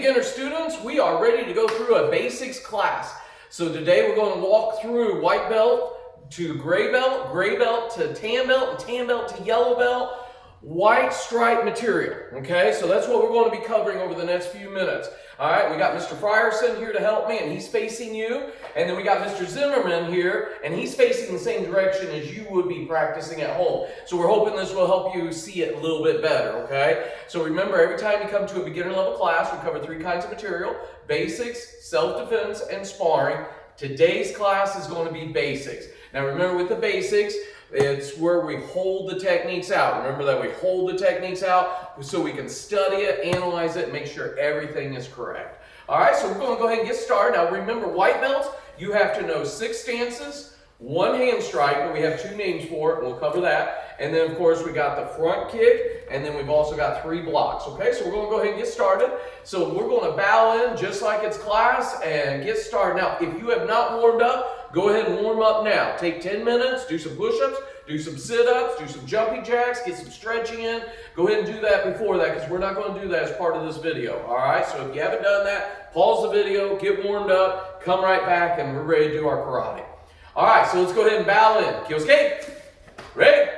beginner students, we are ready to go through a basics class. So today we're going to walk through white belt to gray belt to tan belt, and tan belt to yellow belt, white stripe material. Okay, so that's what we're going to be covering over the next few minutes. All right, we got Mr. Frierson here to help me, and he's facing you. And then we got Mr. Zimmerman here, and he's facing the same direction as you would be practicing at home. So we're hoping this will help you see it a little bit better, okay? So remember, every time you come to a beginner level class, we cover 3 kinds of material: basics, self-defense, and sparring. Today's class is going to be basics. Now remember, with the basics, it's where we hold the techniques out. Remember that we hold the techniques out so we can study it, analyze it, and make sure everything is correct. All right, so we're going to go ahead and get started. Now remember, white belts, you have to know 6 stances, 1 hand strike, but we have 2 names for it, and we'll cover that. And then, of course, we got the front kick, and then we've also got 3 blocks. Okay, so we're going to go ahead and get started. So we're going to bow in just like it's class and get started. Now, if you have not warmed up, go ahead and warm up now. Take 10 minutes, do some push-ups, do some sit-ups, do some jumping jacks, get some stretching in. Go ahead and do that before that, because we're not going to do that as part of this video. All right, so if you haven't done that, pause the video, get warmed up, come right back, and we're ready to do our karate. All right, so let's go ahead and bow in. Kyosuke, ready?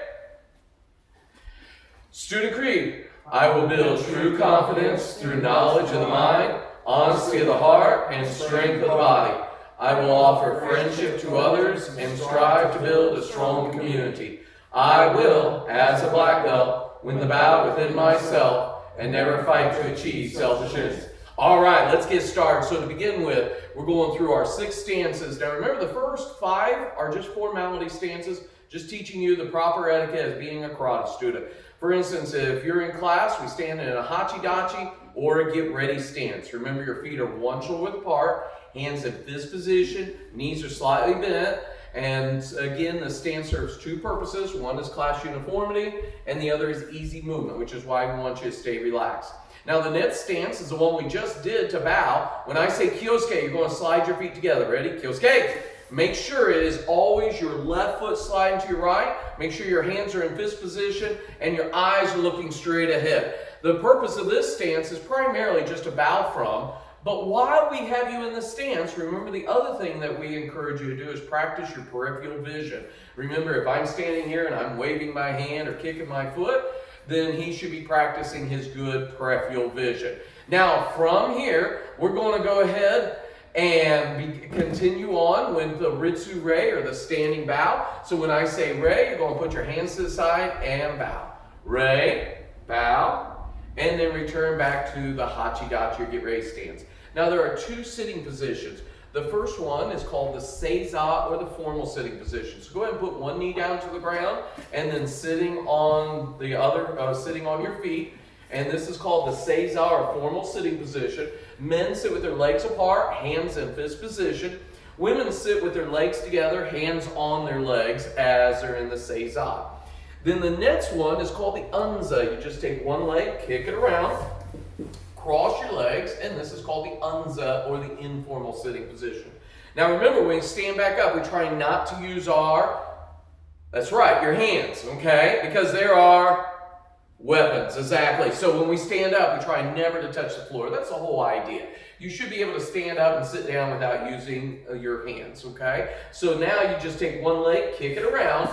Student creed. I will build true confidence through knowledge of the mind, honesty of the heart, and strength of the body. I will offer friendship to others and strive to build a strong community. I will, as a black belt, win the battle within myself and never fight to achieve self-assurance. All right, let's get started. So to begin with, we're going through our 6 stances. Now remember, the first 5 are just formality stances, just teaching you the proper etiquette as being a karate student. For instance, if you're in class, we stand in a hachi-dachi or a get-ready stance. Remember, your feet are 1 shoulder width apart, hands in fist position, knees are slightly bent. And again, the stance serves 2 purposes. One is class uniformity, and the other is easy movement, which is why we want you to stay relaxed. Now, the next stance is the one we just did to bow. When I say kyosuke, you're going to slide your feet together. Ready? Kyosuke. Make sure it is always your left foot sliding to your right. Make sure your hands are in fist position and your eyes are looking straight ahead. The purpose of this stance is primarily just to bow from. But while we have you in the stance, remember the other thing that we encourage you to do is practice your peripheral vision. Remember, if I'm standing here and I'm waving my hand or kicking my foot, then he should be practicing his good peripheral vision. Now, from here, we're going to go ahead and continue on with the Ritsu Rei, or the standing bow. So when I say Rei, you're going to put your hands to the side and bow. Rei, bow, and then return back to the hachi-dachi or get ready stance. Now there are 2 sitting positions. The first one is called the seiza, or the formal sitting position. So go ahead and put 1 knee down to the ground and then sitting on the other, sitting on your feet. And this is called the seiza, or formal sitting position. Men sit with their legs apart, hands in fist position. Women sit with their legs together, hands on their legs as they're in the seiza. Then the next one is called the unza. You just take 1 leg, kick it around, cross your legs, and this is called the unza, or the informal sitting position. Now remember, when we stand back up, we try not to use that's right, your hands, okay? Because there are weapons, exactly. So when we stand up, we try never to touch the floor. That's the whole idea. You should be able to stand up and sit down without using your hands, okay? So now you just take 1 leg, kick it around,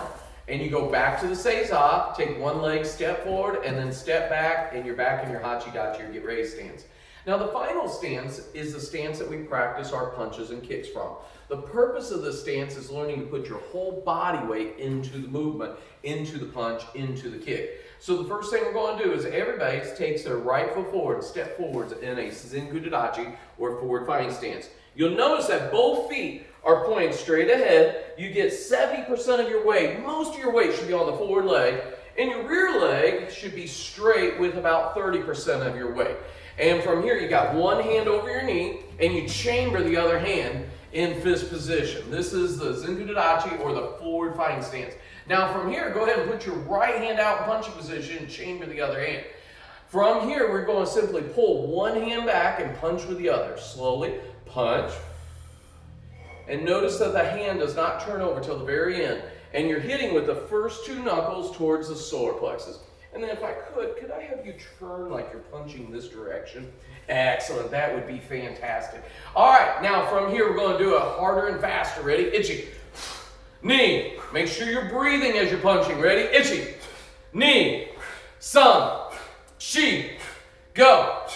and you go back to the seiza, take 1 leg, step forward, and then step back, and you're back in your hachi-dachi or get ready stance. Now the final stance is the stance that we practice our punches and kicks from. The purpose of this stance is learning to put your whole body weight into the movement, into the punch, into the kick. So the first thing we're going to do is everybody takes their right foot forward, step forwards in a Zenkudachi, or forward fighting stance. You'll notice that both feet are pointing straight ahead. You get 70% of your weight. Most of your weight should be on the forward leg, and your rear leg should be straight with about 30% of your weight. And from here, you got 1 hand over your knee, and you chamber the other hand in fist position. This is the Zenkudachi, or the forward fighting stance. Now from here, go ahead and put your right hand out in punching position and chamber the other hand. From here, we're going to simply pull 1 hand back and punch with the other. Slowly punch. And notice that the hand does not turn over till the very end. And you're hitting with the first 2 knuckles towards the solar plexus. And then if I could I have you turn like you're punching this direction? Excellent, that would be fantastic. All right, now from here we're going to do a harder and faster. Ready? Itchy. Knee. Make sure you're breathing as you're punching. Ready? Itchy. Knee. Sun. Shi. Go.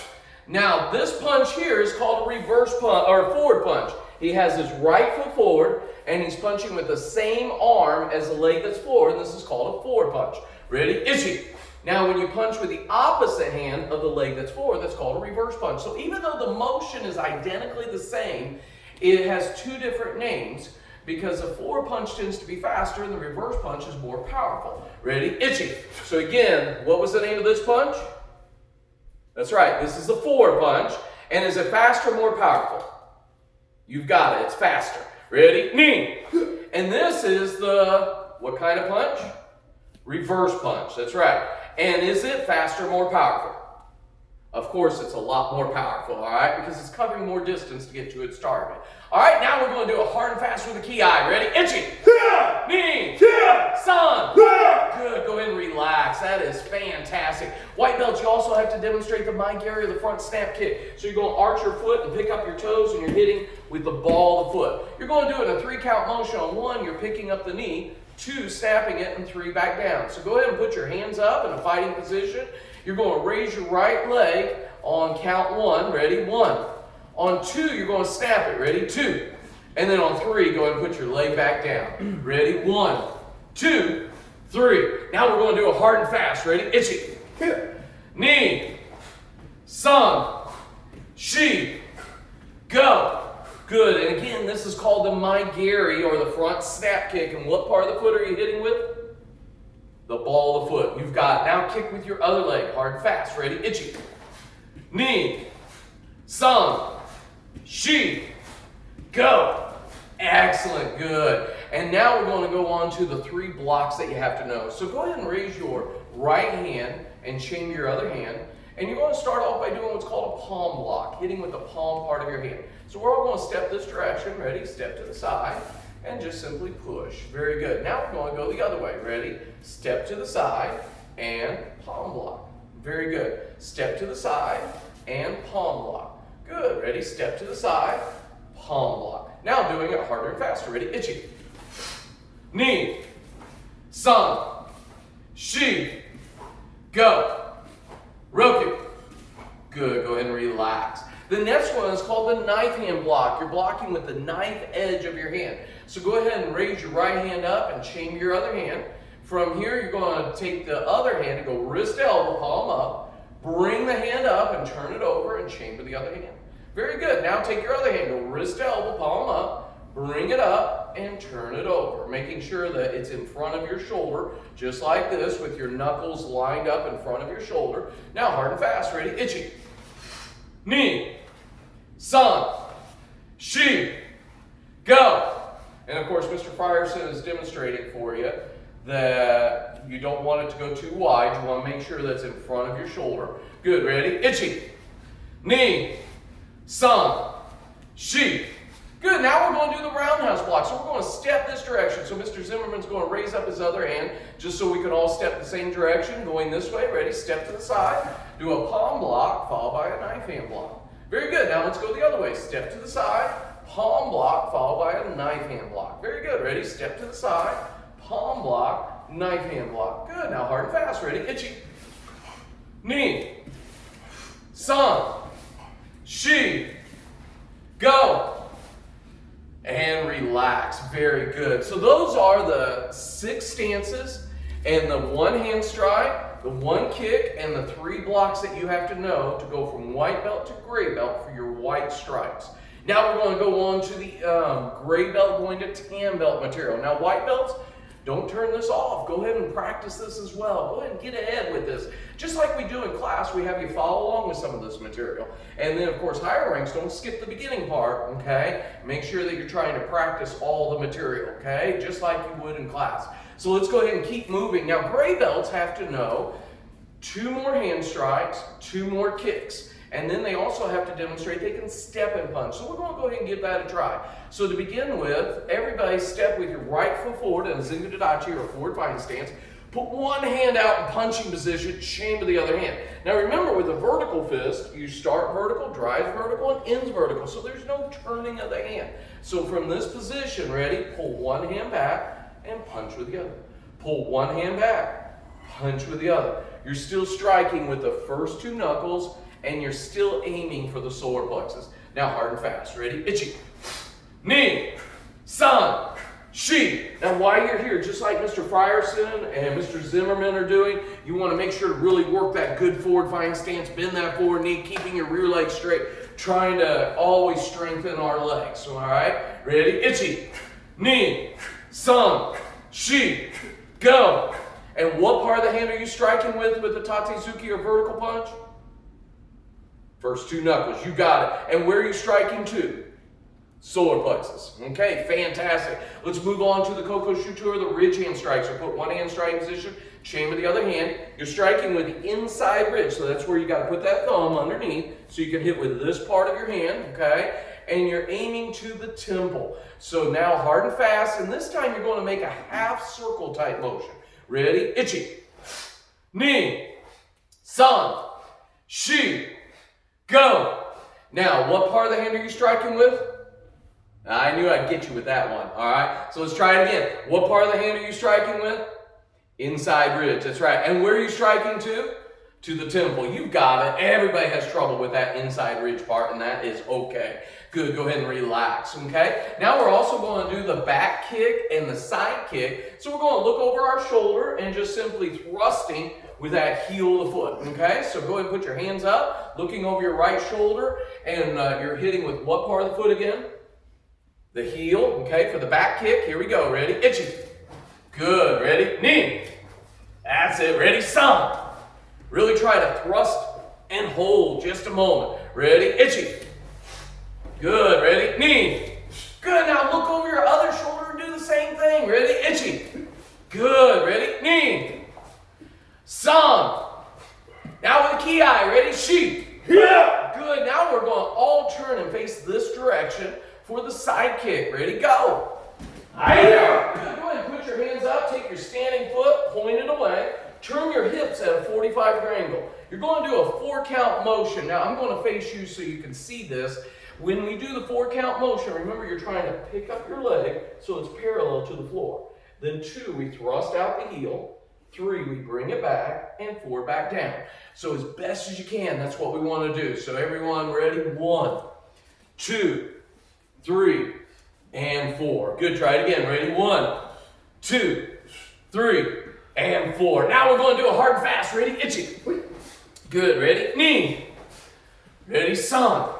Now this punch here is called a reverse punch or forward punch. He has his right foot forward and he's punching with the same arm as the leg that's forward, and this is called a forward punch. Ready? Itchy. Now when you punch with the opposite hand of the leg that's forward, that's called a reverse punch. So even though the motion is identically the same, it has two different names because the forward punch tends to be faster and the reverse punch is more powerful. Ready? Itchy. So again, what was the name of this punch? That's right, this is the forward punch. And is it faster or more powerful? You've got it, it's faster. Ready? Knee. And this is the, what kind of punch? Reverse punch, that's right. And is it faster or more powerful? Of course, it's a lot more powerful, all right, because it's covering more distance to get to its target. All right, now we're going to do a hard and fast with a ki. Ready? Itchy. Knee. Sun. Good. Go ahead and relax. That is fantastic. White belts, you also have to demonstrate the Mai Geri, the front snap kick. So you're going to arch your foot and pick up your toes, and you're hitting with the ball of the foot. You're going to do it in a 3-count motion. On 1, you're picking up the knee. 2, snapping it, and 3, back down. So go ahead and put your hands up in a fighting position. You're going to raise your right leg on count 1. Ready? 1. On 2, you're going to snap it. Ready? 2. And then on 3, go ahead and put your leg back down. Ready? 1, 2, 3. Now we're going to do a hard and fast. Ready? Itchy. Knee. Sun. Shi. Go. Good. And again, this is called the Mai Geri, or the front snap kick. And what part of the foot are you hitting with? The ball of the foot. You've got it. Now kick with your other leg. Hard and fast. Ready? Itchy. Knee. Sun. Shi. Go. Excellent. Good. And now we're going to go on to the 3 blocks that you have to know. So go ahead and raise your right hand and chain your other hand. And you're going to start off by doing what's called a palm block, hitting with the palm part of your hand. So we're all going to step this direction. Ready? Step to the side and just simply push. Very good. Now we're going to go the other way. Ready? Step to the side and palm block. Very good. Step to the side and palm block. Good. Ready? Step to the side, palm block. Now doing it harder and faster. Ready? Itchy. Knee. Sun. Shi. Go. Roku. Good. Go ahead and relax. The next one is called the knife hand block. You're blocking with the knife edge of your hand. So go ahead and raise your right hand up and chain your other hand. From here, you're going to take the other hand and go wrist to elbow, palm up. Bring the hand up and turn it over and chamber the other hand. Very good. Now take your other hand, go wrist to elbow, palm up. Bring it up and turn it over, making sure that it's in front of your shoulder, just like this, with your knuckles lined up in front of your shoulder. Now hard and fast. Ready? Itchy. Knee. Sun. Shi. Go. And of course, Mr. Frierson is demonstrating for you that you don't want it to go too wide. You want to make sure that's in front of your shoulder. Good. Ready? Itchy. Knee. Sun. Shi. Good. Now we're going to do the roundhouse block. So we're going to step this direction. So Mr. Zimmerman's going to raise up his other hand just so we can all step the same direction, going this way. Ready? Step to the side. Do a palm block followed by a knife hand block. Very good. Now let's go the other way. Step to the side, palm block followed by a knife hand block. Very good. Ready? Step to the side, palm block, knife hand block. Good. Now hard and fast. Ready? Itchy. Knee. Sun. Shi. Go. And relax. Very good. So those are the 6 stances and the 1 hand strike, the 1 kick, and the 3 blocks that you have to know to go from white belt to gray belt for your white stripes. Now we're going to go on to the gray belt going to tan belt material. Now white belts, don't turn this off. Go ahead and practice this as well. Go ahead and get ahead with this. Just like we do in class, we have you follow along with some of this material. And then, of course, higher ranks, don't skip the beginning part, okay? Make sure that you're trying to practice all the material, okay? Just like you would in class. So let's go ahead and keep moving. Now, gray belts have to know 2 more hand strikes, 2 more kicks. And then they also have to demonstrate they can step and punch. So we're going to go ahead and give that a try. So to begin with, everybody step with your right foot forward in a Zinga Dadachi or forward fighting stance. Put one hand out in punching position, chain to the other hand. Now remember, with a vertical fist, you start vertical, drives vertical, and ends vertical. So there's no turning of the hand. So from this position, ready, pull one hand back and punch with the other. Pull one hand back, punch with the other. You're still striking with the first two knuckles, and you're still aiming for the solar plexus. Now hard and fast. Ready? Ichi. Ni. San. Shi. Now while you're here, just like Mr. Frierson and Mr. Zimmerman are doing, you want to make sure to really work that good forward flying stance, bend that forward knee, keeping your rear leg straight, trying to always strengthen our legs. All right? Ready? Ichi. Ni. San. Shi. Go. And what part of the hand are you striking with the Tatezuki or vertical punch? First two knuckles. You got it. And where are you striking to? Solar plexus. Okay, fantastic. Let's move on to the Kokoshuto or the ridge hand strike. So put one hand striking position, chain with the other hand. You're striking with the inside ridge. So that's where you got to put that thumb underneath so you can hit with this part of your hand, okay? And you're aiming to the temple. So now hard and fast, and this time you're going to make a half circle type motion. Ready? Ichi. Ni. San. Shi. Go. Now, what part of the hand are you striking with? I knew I'd get you with that one. All right. So let's try it again. What part of the hand are you striking with? Inside ridge. That's right. And where are you striking to? To the temple. You've got it. Everybody has trouble with that inside ridge part, and that is okay. Good. Go ahead and relax. Okay. Now we're also going to do the back kick and the side kick. So we're going to look over our shoulder and just simply thrusting with that heel of the foot. Okay. So go ahead and put your hands up, looking over your right shoulder, and you're hitting with what part of the foot again? The heel, okay, for the back kick. Here we go. Ready? Ichi. Good. Ready? Ni. That's it. Ready? San. Really try to thrust and hold just a moment. Ready? Ichi. Good. Ready? Ni. Good. Now look over your other shoulder and do the same thing. Ready? Ichi. Good. Ready? Ni. San. Now with the ki. Ready? Shi. Yeah. Good. Now we're going to all turn and face this direction for the side kick. Ready? Go. Good. Go ahead and put your hands up. Take your standing foot, point it away. Turn your hips at a 45-degree angle. You're going to do a 4-count motion. Now, I'm going to face you so you can see this. When we do the 4-count motion, remember you're trying to pick up your leg so it's parallel to the floor. Then 2, we thrust out the heel. 3, we bring it back. And 4, back down. So as best as you can, that's what we want to do. So everyone ready? 1, 2, 3, and 4. Good, try it again. Ready? 1, 2, 3, and 4. Now we're going to do a hard and fast. Ready? Ichi. Good, ready? Ni. Ready? San.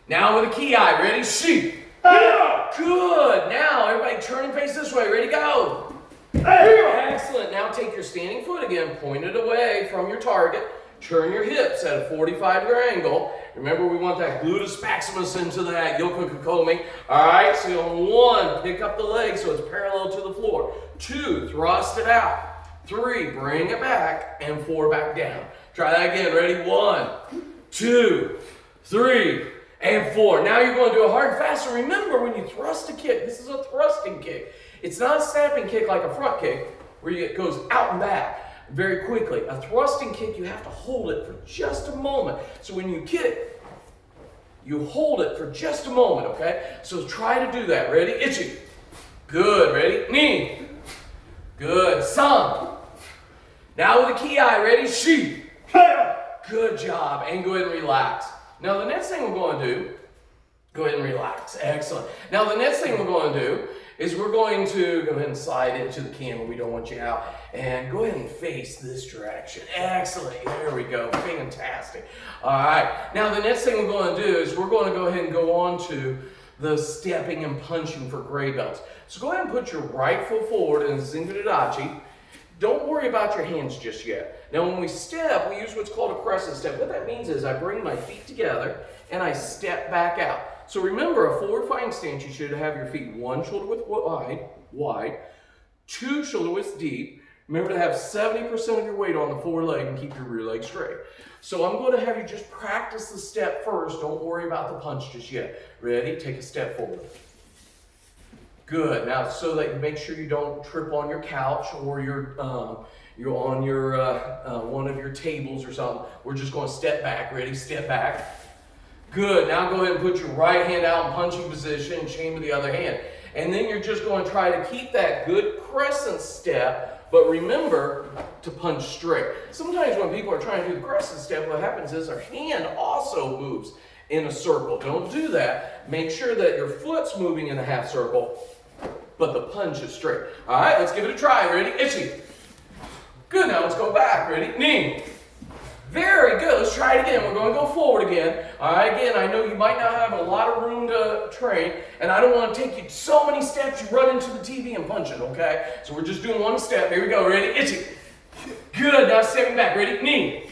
Now with a ki. Ready? Shi. Good. Now everybody turn and face this way. Ready? Go. Excellent. Now take your standing foot again. Point it away from your target. Turn your hips at a 45-degree angle. Remember, we want that gluteus maximus into that yokokokomi. All right, so 1, pick up the leg so it's parallel to the floor. 2, thrust it out. 3, bring it back. And 4, back down. Try that again. Ready? 1, 2, 3, and 4. Now you're going to do a hard and fast. So remember, when you thrust a kick, this is a thrusting kick. It's not a snapping kick like a front kick where it goes out and back very quickly. A thrusting kick, you have to hold it for just a moment. So when you kick, you hold it for just a moment, okay? So try to do that. Ready? Ichi. Good. Ready? Ni. Good. San. Now with the ki. Ready? Shi. Good job. And go ahead and relax. Now the next thing we're going to do, go ahead and relax. Excellent. Now the next thing we're going to do is we're going to go ahead and slide into the camera. We don't want you out. And go ahead and face this direction. Excellent. There we go. Fantastic. All right. Now the next thing we're going to do is we're going to go ahead and go on to the stepping and punching for gray belts. So go ahead and put your right foot forward in Zengu-Daidachi. Don't worry about your hands just yet. Now when we step, we use what's called a crescent step. What that means is I bring my feet together and I step back out. So remember, a forward flying stance, you should have your feet 1 shoulder width wide, 2 shoulder widths deep. Remember to have 70% of your weight on the forward leg and keep your rear leg straight. So I'm going to have you just practice the step first. Don't worry about the punch just yet. Ready? Take a step forward. Good. Now, so that you make sure you don't trip on your couch or you're on your one of your tables or something. We're just going to step back. Ready? Step back. Good. Now go ahead and put your right hand out in punching position and chain with the other hand. And then you're just going to try to keep that good crescent step, but remember to punch straight. Sometimes when people are trying to do the crescent step, what happens is their hand also moves in a circle. Don't do that. Make sure that your foot's moving in a half circle, but the punch is straight. All right, let's give it a try. Ready? Itchy. Good. Now let's go back. Ready? Knee. Very good. Let's try it again. We're going to go forward again. All right, again, I know you might not have a lot of room to train, and I don't want to take you so many steps you run into the TV and punch it, okay? So we're just doing one step. Here we go. Ready? Itchy. Good. Now stepping back. Ready? Knee.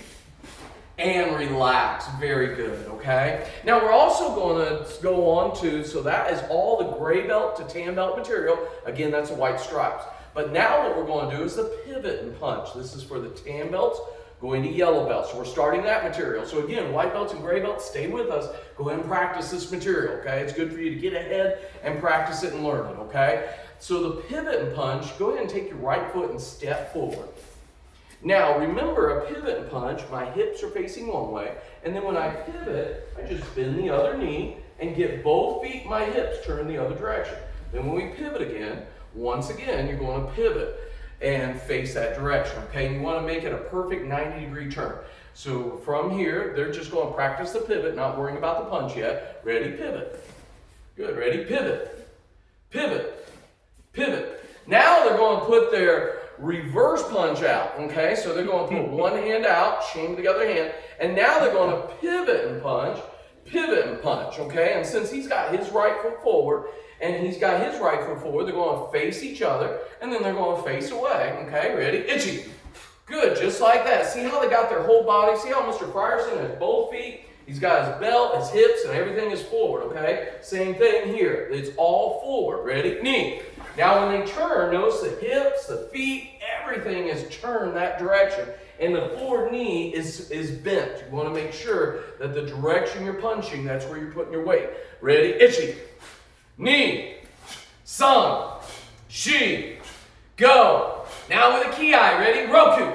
And relax. Very good, okay? Now we're also going to go on to, so that is all the gray belt to tan belt material. Again, that's the white stripes. But now what we're going to do is the pivot and punch. This is for the tan belts going to yellow belts. So we're starting that material. So again, white belts and gray belts, stay with us. Go ahead and practice this material, okay? It's good for you to get ahead and practice it and learn it, okay? So the pivot and punch, go ahead and take your right foot and step forward. Now, remember a pivot and punch, my hips are facing one way, and then when I pivot, I just bend the other knee and get both feet, my hips, turn the other direction. Then when we pivot again, once again, you're going to pivot and face that direction, okay? And you want to make it a perfect 90-degree turn. So from here, they're just going to practice the pivot, not worrying about the punch yet. Ready, pivot. Good, ready, pivot. Pivot, pivot. Now they're going to put their reverse punch out, okay? So they're going to put one hand out, chain with the other hand, and now they're going to pivot and punch, okay? And since he's got his right foot forward, and he's got his right foot forward, they're going to face each other, and then they're going to face away, okay? Ready? Itchy. Good, just like that. See how they got their whole body? See how Mr. Frierson has both feet? He's got his belt, his hips, and everything is forward, okay? Same thing here. It's all forward. Ready? Knee. Now when they turn, notice the hips, the feet, everything is turned that direction. And the forward knee is bent. You want to make sure that the direction you're punching, that's where you're putting your weight. Ready? Itchy. Knee, sun, shi, go. Now with a ki, ready? Roku.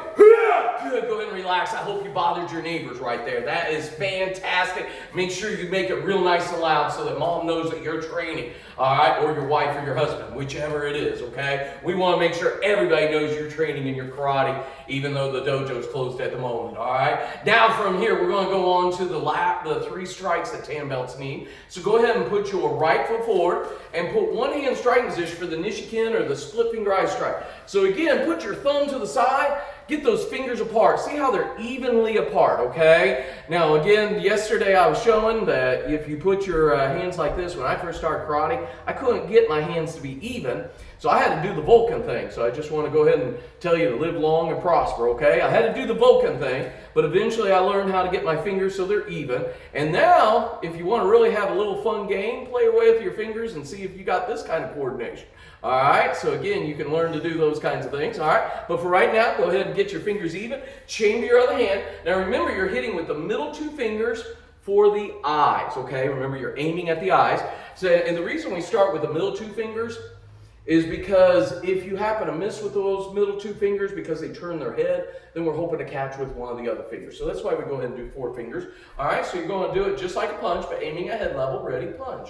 Good, go ahead and relax. I hope you bothered your neighbors right there. That is fantastic. Make sure you make it real nice and loud so that mom knows that you're training, all right? Or your wife or your husband, whichever it is, okay? We want to make sure everybody knows you're training in your karate, even though the dojo's closed at the moment, all right? Now from here, we're going to go on to the 3 strikes that tan belts need. So go ahead and put your right foot forward and put one hand striking position for the Nishikin or the split finger eye strike. So again, put your thumb to the side. Get those fingers apart. See how they're evenly apart, okay? Now again, yesterday I was showing that if you put your hands like this, when I first started karate, I couldn't get my hands to be even, so I had to do the Vulcan thing. So I just want to go ahead and tell you to live long and prosper, okay? I had to do the Vulcan thing, but eventually I learned how to get my fingers so they're even. And now, if you want to really have a little fun game, play away with your fingers and see if you got this kind of coordination. All right, so again, you can learn to do those kinds of things, all right? But for right now, go ahead and get your fingers even, chain to your other hand. Now remember, you're hitting with the middle 2 fingers for the eyes, okay? Remember, you're aiming at the eyes. So, and the reason we start with the middle 2 fingers is because if you happen to miss with those middle 2 fingers because they turn their head, then we're hoping to catch with one of the other fingers. So that's why we go ahead and do 4 fingers. All right, so you're going to do it just like a punch, but aiming at head level. Ready, punch.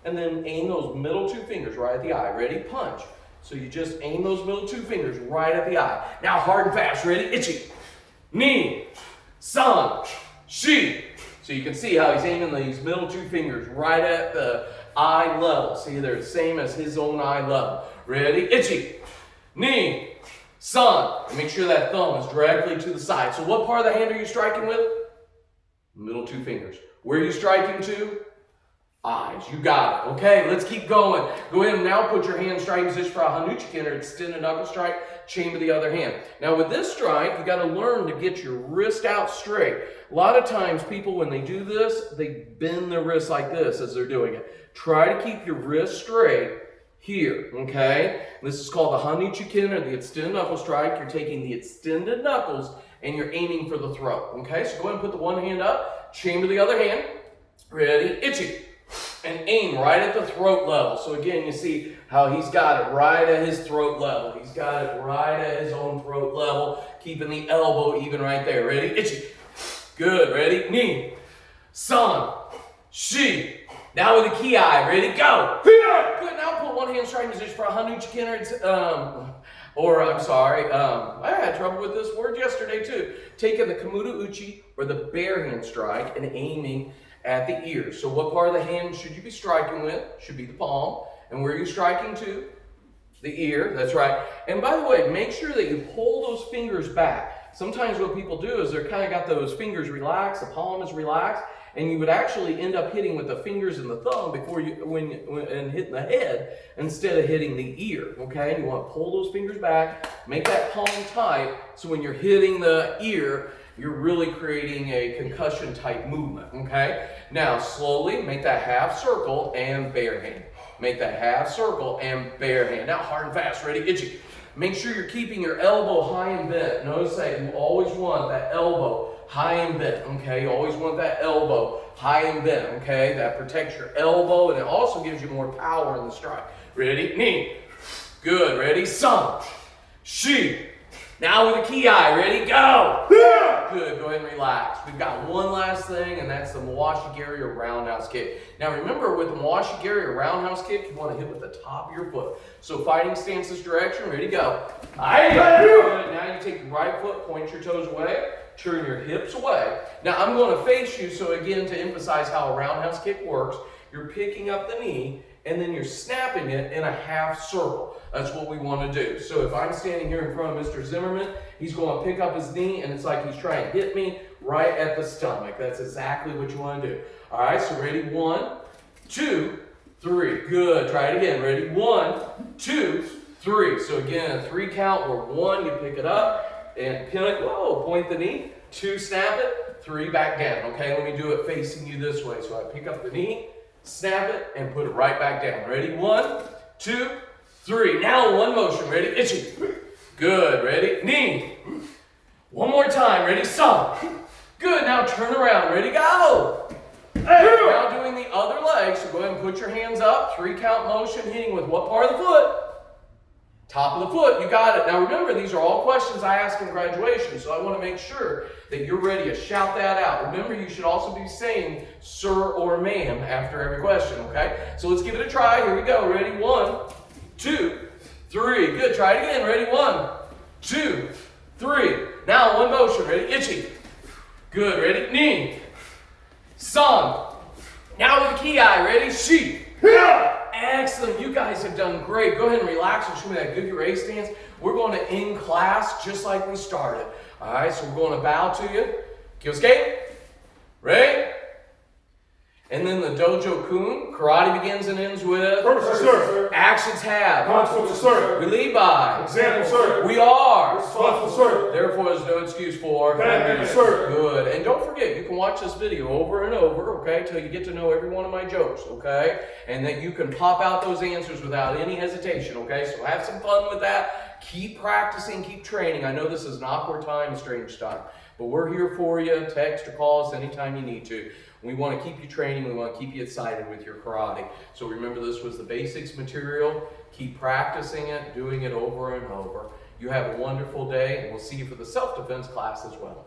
And then aim those middle 2 fingers right at the eye. Ready? Punch. So you just aim those middle 2 fingers right at the eye. Now hard and fast. Ready? Itchy. Knee. San. Shi. So you can see how he's aiming these middle 2 fingers right at the eye level. See, they're the same as his own eye level. Ready? Itchy. Knee. San. And make sure that thumb is directly to the side. So what part of the hand are you striking with? Middle 2 fingers. Where are you striking to? Eyes. You got it. Okay, let's keep going. Go ahead and now put your hand striking position for a Hanuchikin or extended knuckle strike, chain to the other hand. Now with this strike, you got to learn to get your wrist out straight. A lot of times people, when they do this, they bend their wrist like this as they're doing it. Try to keep your wrist straight here, okay? This is called the Hanuchikin or the extended knuckle strike. You're taking the extended knuckles and you're aiming for the throat, okay? So go ahead and put the one hand up, chain to the other hand. Ready? Itchy. and aim right at the throat level. So again, you see how he's got it right at his throat level. He's got it right at his own throat level, keeping the elbow even right there. Ready? Ichi. Good. Ready? Ni. San. Shi. Now with the ki. Ready? Go. Good. Now put one hand striking position for a Hanuchi I had trouble with this word yesterday too. Taking the Kamuda Uchi, or the bare hand strike, and aiming at the ear. So what part of the hand should you be striking with? Should be the palm. And where are you striking to? The ear. That's right. And by the way, make sure that you pull those fingers back. Sometimes what people do is they're kind of got those fingers relaxed, the palm is relaxed, and you would actually end up hitting with the fingers and the thumb before and hitting the head instead of hitting the ear. Okay, you want to pull those fingers back, make that palm tight, so when you're hitting the ear, you're really creating a concussion type movement. Okay, now slowly make that half circle and bare hand. Make that half circle and bare hand. Now hard and fast. Ready? Itchy. Make sure you're keeping your elbow high and bent. Notice that you always want that elbow high and bent, okay? You always want that elbow high and bent, okay? That protects your elbow, and it also gives you more power in the strike. Ready? Ni. Good. Ready? San. Shi. Now with the ki. Ready? Go. Good. Go ahead and relax. We've got one last thing, and that's the Mawashi-geri or roundhouse kick. Now remember, with the Mawashi-geri or roundhouse kick, you want to hit with the top of your foot. So fighting stances direction. Ready? Go. Good. Now you take the right foot, point your toes away, turn your hips away. Now I'm going to face you, so again, to emphasize how a roundhouse kick works, you're picking up the knee, and then you're snapping it in a half circle. That's what we want to do. So if I'm standing here in front of Mr. Zimmerman, he's going to pick up his knee, and it's like he's trying to hit me right at the stomach. That's exactly what you want to do. All right, so ready? 1, 2, 3. Good. Try it again. Ready? 1, 2, 3. So again, a 3 count where 1, you pick it up and pin it. Whoa, point the knee. 2, snap it. 3, back down. Okay, let me do it facing you this way. So I pick up the knee, snap it, and put it right back down. Ready? 1, 2, 3. Now one motion. Ready? Itchy. Good. Ready? Knee. One more time. Ready? San. Good. Now turn around. Ready? Go. Now doing the other leg. So go ahead and put your hands up. 3 count motion, hitting with what part of the foot? Top of the foot. You got it. Now remember, these are all questions I ask in graduation, so I want to make sure that you're ready to shout that out. Remember, you should also be saying sir or ma'am after every question, okay? So let's give it a try. Here we go. Ready? 1, 2, 3. Good. Try it again. Ready? 1, 2, 3. Now one motion. Ready? Itchy. Good. Ready? Ni. San. Now with the ki. Ready? Shi. Excellent. You guys have done great. Go ahead and relax and show me that Gugure stance. We're going to end class just like we started. All right, so we're going to bow to you. Kyosuke. Ready? And then the Dojo-kun. Karate begins and ends with? First, sir. Actions have. Consequences, sir. We lead by. Example, sir. We are. Responsible, sir. Therefore, there's no excuse for. Bad manners, sir. Good. And don't forget, you can watch this video over and over, okay, till you get to know every one of my jokes, okay? And that you can pop out those answers without any hesitation, okay? So have some fun with that. Keep practicing, keep training. I know this is an awkward time, a strange time, but we're here for you. Text or call us anytime you need to. We want to keep you training. We want to keep you excited with your karate. So remember, this was the basics material. Keep practicing it, doing it over and over. You have a wonderful day, and we'll see you for the self-defense class as well.